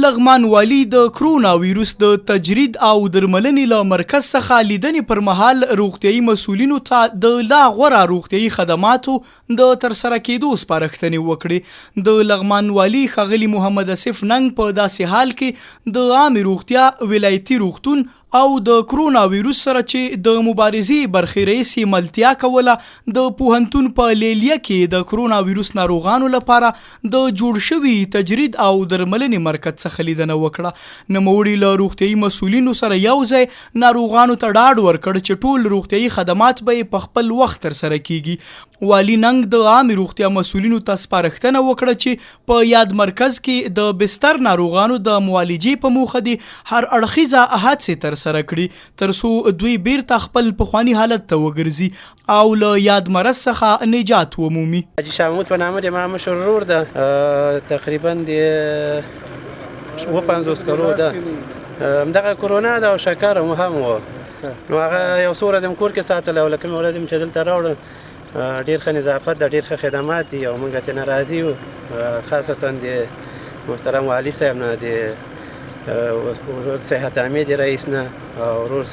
لغمان والي د کرونا ویروس د تجرید او درملنې له مرکز څخه لیدنې پر مهال روغتیايي مسؤلینو ته د لا غوره روغتیايي خدماتو د ترسره کېدو سپارښتنې وکړې. د لغمان والي ښاغلي محمد اسف ننګ په داسې حال کې د عامې روغتیا ولایتي روغتون او د کرونا ویروس سره چې د مبارزې برخې رئیسي ملتیا کوله د پوهنتون په لیلیه کې د کرونا ویروس ناروغانو لپاره د جوړ شوي تجرید او درملنې مرکز څخه لیدنه وکړه. نوموړي له روغتیايي مسؤلینو سره یو ځای ناروغانو ته ډاډ ورکړ چې ټول روغتیايي خدمات به په خپل وخت ترسره کیږي. والي ننګ د عامې روغتیا مسؤلینو ته سپارښتنه وکړه چې په یاد مرکز کې د بستر ناروغانو د معالجې په موخه دي هر اړخیزه هڅې ترسره کړي ترڅو دوی بیرته خپل پخواني حالت ته وګرځي او له یاد مرض څخه نجات ومومي. حاجي شاه محمود په نامه د ما مشر ورور ده تقریبا د 50 کلو ده همدغه کرونا ده او شکر هم و نو هغه یو څو ورځې مې کور کې ساتلی او لکه مې ولد مې چې دلته راوړل ډېر ښه نظافت ده ډېر ښه خدمات دي او موږ ترې راضي یو خاصتا د محترم والي صاحب نه د صحت عامې د رئیس نه او ورور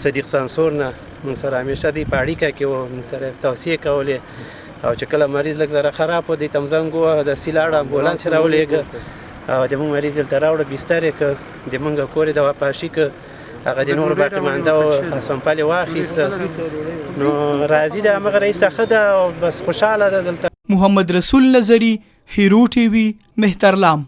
صدیق سانسور نه موږ سره همیشه دی په اړیکه کې وو موږ سره توصیې کولې او چې کله مریض لږ ذره خراب و دی ته م زنګ ووهه دستي لاړه امبولانس یې راولېږه او د موږ مریض دلته راوړه بستر یې کړ د موږ کور یې دوا پاشي کړ هغه د نورو باقي مانده و سمپل یې واخیسته نو راضي ده همغه رئیس ښه ده او بس خوشحاله ده دلته. محمد رسول نظري، هیرو ټي وي، مهترلام.